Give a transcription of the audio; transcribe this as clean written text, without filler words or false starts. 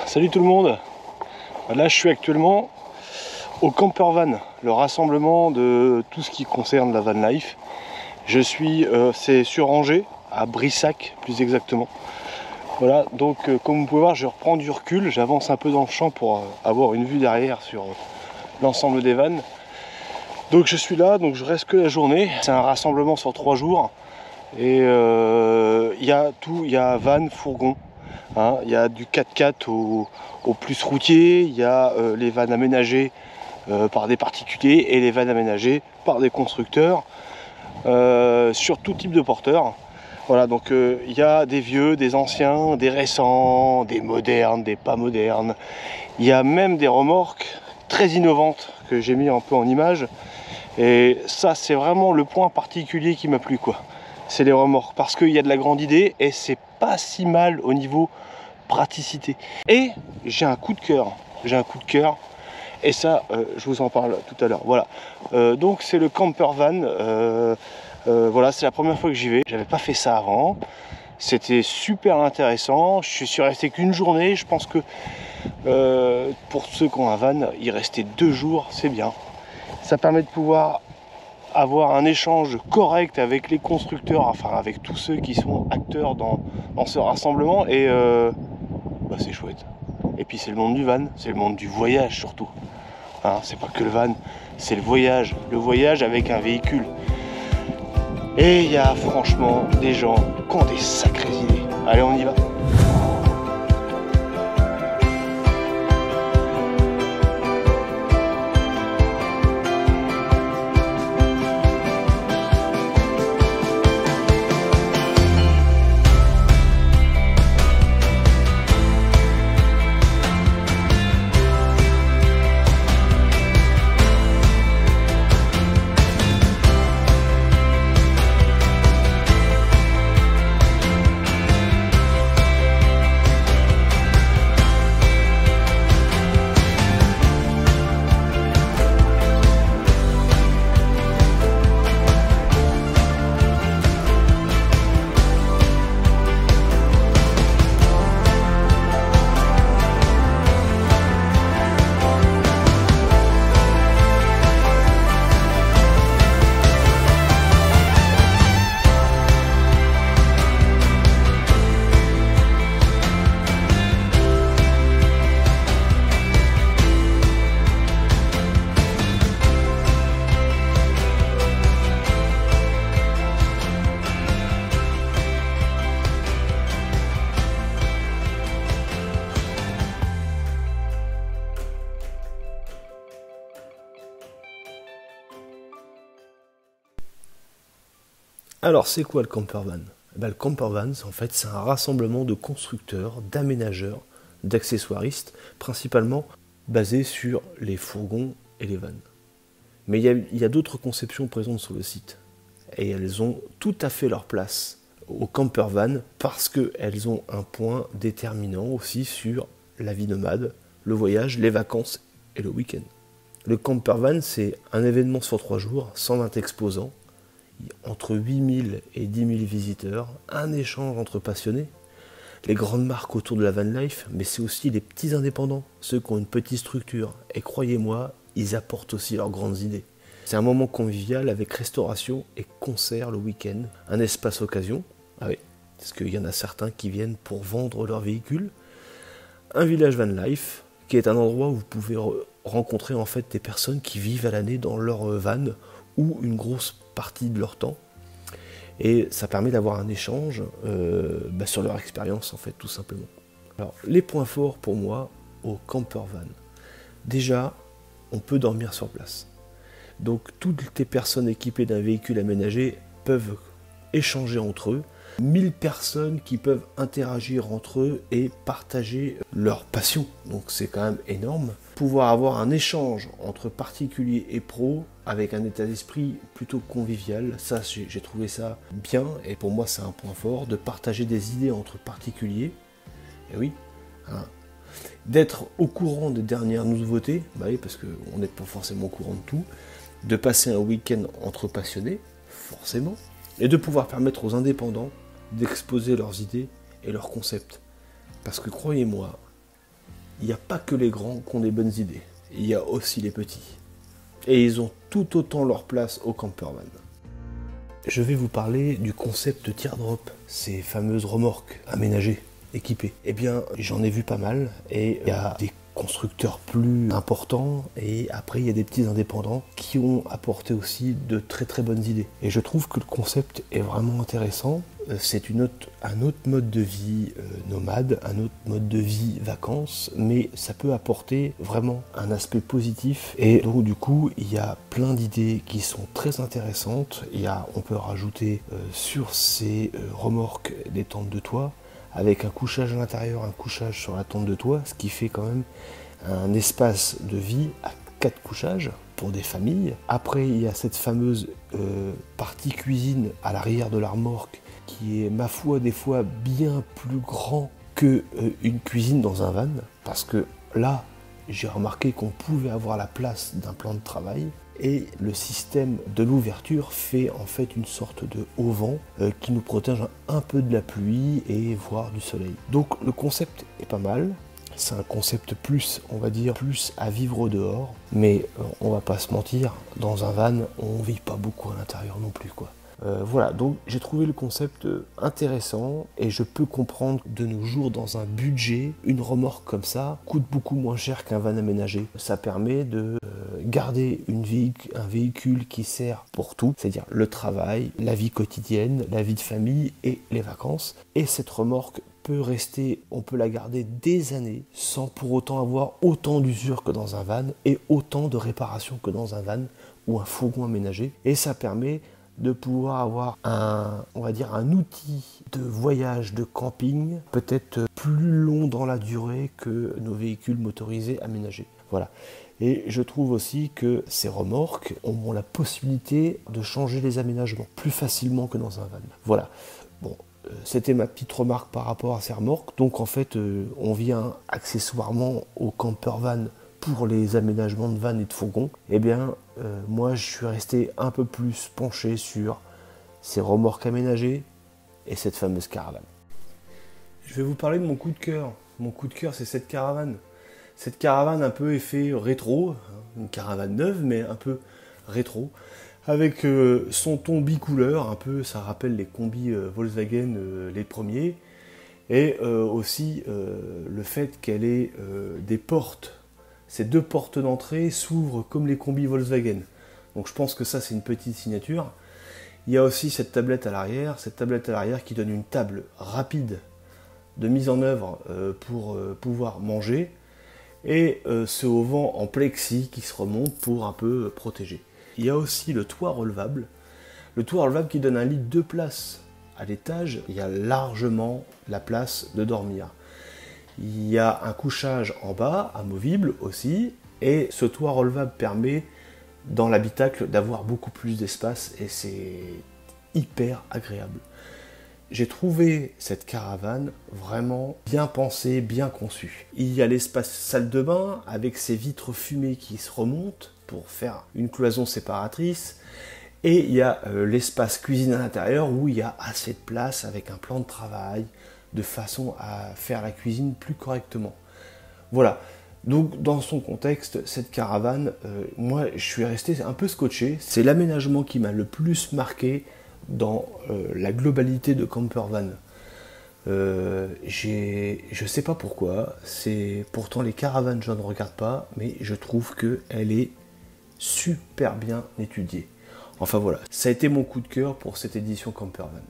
Salut tout le monde. Là je suis actuellement au Campervan, le rassemblement de tout ce qui concerne la van life. Je suis, c'est sur Angers, à Brissac plus exactement. Voilà, donc comme vous pouvez voir, je reprends du recul, j'avance un peu dans le champ pour avoir une vue derrière sur l'ensemble des vannes. Donc je suis là, donc je reste que la journée. C'est un rassemblement sur 3 jours. Et il y a tout, il y a van, fourgon. Hein, il y a du 4x4 au plus routier, il y a les vannes aménagées par des particuliers et les vannes aménagées par des constructeurs sur tout type de porteurs. Voilà, donc il y a des vieux, des anciens, des récents, des modernes, des pas modernes. Il y a même des remorques très innovantes que j'ai mis un peu en image. Et ça, c'est vraiment le point particulier qui m'a plu, quoi. C'est les remorques, parce qu'il y a de la grande idée et c'est pas si mal au niveau praticité. Et j'ai un coup de cœur, et ça, je vous en parle tout à l'heure. Voilà, donc c'est le Campervan. Voilà, c'est la première fois que j'y vais. J'avais pas fait ça avant. C'était super intéressant. Je suis resté qu'une journée. Je pense que pour ceux qui ont un van, y rester 2 jours, c'est bien. Ça permet de pouvoir avoir un échange correct avec les constructeurs, enfin avec tous ceux qui sont acteurs dans ce rassemblement, et bah, c'est chouette. Et puis c'est le monde du van, c'est le monde du voyage surtout. Hein, c'est pas que le van, c'est le voyage avec un véhicule. Et il y a franchement des gens qui ont des sacrées idées. Allez, on y va. Alors, c'est quoi le Campervan? Le Campervan, en fait, c'est un rassemblement de constructeurs, d'aménageurs, d'accessoiristes, principalement basés sur les fourgons et les vannes. Mais il y a d'autres conceptions présentes sur le site. Et elles ont tout à fait leur place au Campervan parce qu'elles ont un point déterminant aussi sur la vie nomade, le voyage, les vacances et le week-end. Le Campervan, c'est un événement sur 3 jours, 120 exposants, entre 8000 et 10 000 visiteurs, un échange entre passionnés, les grandes marques autour de la van life, mais c'est aussi les petits indépendants, ceux qui ont une petite structure. Et croyez-moi, ils apportent aussi leurs grandes idées. C'est un moment convivial avec restauration et concert le week-end, un espace occasion, ah oui, parce qu'il y en a certains qui viennent pour vendre leur véhicule, un village van life, qui est un endroit où vous pouvez rencontrer en fait des personnes qui vivent à l'année dans leur van ou une grosse partie de leur temps, et ça permet d'avoir un échange sur leur expérience en fait, tout simplement. Alors les points forts pour moi au Campervan, déjà on peut dormir sur place, donc toutes les personnes équipées d'un véhicule aménagé peuvent échanger entre eux, 1000 personnes qui peuvent interagir entre eux et partager leur passion, donc c'est quand même énorme. Pouvoir avoir un échange entre particuliers et pros avec un état d'esprit plutôt convivial, ça j'ai trouvé ça bien, et pour moi c'est un point fort, de partager des idées entre particuliers, et oui, hein, d'être au courant des dernières nouveautés, bah oui, parce qu'on n'est pas forcément au courant de tout, de passer un week-end entre passionnés, forcément, et de pouvoir permettre aux indépendants d'exposer leurs idées et leurs concepts. Parce que croyez-moi, il n'y a pas que les grands qui ont des bonnes idées, il y a aussi les petits. Et ils ont tout autant leur place au campervan. Je vais vous parler du concept teardrop, ces fameuses remorques aménagées, équipées. Eh bien, j'en ai vu pas mal, et il y a des constructeurs plus importants, et après il y a des petits indépendants qui ont apporté aussi de très très bonnes idées. Et je trouve que le concept est vraiment intéressant. C'est un autre mode de vie nomade, un autre mode de vie vacances, mais ça peut apporter vraiment un aspect positif. Et donc du coup, il y a plein d'idées qui sont très intéressantes. On peut rajouter sur ces remorques des tentes de toit, avec un couchage à l'intérieur, un couchage sur la tente de toit, ce qui fait quand même un espace de vie à 4 couchages pour des familles. Après, il y a cette fameuse partie cuisine à l'arrière de la remorque, qui est, ma foi, des fois bien plus grand que une cuisine dans un van, parce que là, j'ai remarqué qu'on pouvait avoir la place d'un plan de travail, et le système de l'ouverture fait en fait une sorte de auvent qui nous protège un peu de la pluie et voire du soleil. Donc le concept est pas mal. C'est un concept plus, on va dire, plus à vivre au dehors, mais on va pas se mentir, dans un van, on vit pas beaucoup à l'intérieur non plus, quoi. Voilà, donc j'ai trouvé le concept intéressant, et je peux comprendre de nos jours, dans un budget, une remorque comme ça coûte beaucoup moins cher qu'un van aménagé. Ça permet de garder un véhicule qui sert pour tout, c'est-à-dire le travail, la vie quotidienne, la vie de famille et les vacances. Et cette remorque peut rester, on peut la garder des années sans pour autant avoir autant d'usure que dans un van et autant de réparations que dans un van ou un fourgon aménagé. Et ça permet de pouvoir avoir on va dire un outil de voyage, de camping, peut-être plus long dans la durée que nos véhicules motorisés aménagés. Voilà. Et je trouve aussi que ces remorques ont la possibilité de changer les aménagements plus facilement que dans un van. Voilà. Bon, c'était ma petite remarque par rapport à ces remorques. Donc en fait, on vient accessoirement au campervan pour les aménagements de van et de fourgon. Eh bien, moi je suis resté un peu plus penché sur ces remorques aménagées et cette fameuse caravane. Je vais vous parler de mon coup de cœur. Mon coup de cœur, c'est cette caravane. Cette caravane un peu effet rétro, une caravane neuve mais un peu rétro, avec son ton bicouleur, un peu, ça rappelle les combis Volkswagen les premiers, et aussi le fait qu'elle ait des portes. Ces 2 portes d'entrée s'ouvrent comme les combis Volkswagen. Donc je pense que ça, c'est une petite signature. Il y a aussi cette tablette à l'arrière qui donne une table rapide de mise en œuvre pour pouvoir manger, et ce auvent en plexi qui se remonte pour un peu protéger. Il y a aussi le toit relevable qui donne un lit de 2 places à l'étage. Il y a largement la place de dormir. Il y a un couchage en bas, amovible aussi, et ce toit relevable permet dans l'habitacle d'avoir beaucoup plus d'espace, et c'est hyper agréable. J'ai trouvé cette caravane vraiment bien pensée, bien conçue. Il y a l'espace salle de bain avec ses vitres fumées qui se remontent pour faire une cloison séparatrice. Et il y a l'espace cuisine à l'intérieur où il y a assez de place avec un plan de travail de façon à faire la cuisine plus correctement. Voilà. Donc dans son contexte, cette caravane, moi je suis resté un peu scotché. C'est l'aménagement qui m'a le plus marqué dans la globalité de campervan. Je sais pas pourquoi, pourtant les caravanes je ne regarde pas, mais je trouve qu'elle est super bien étudiée. Enfin voilà, ça a été mon coup de cœur pour cette édition campervan.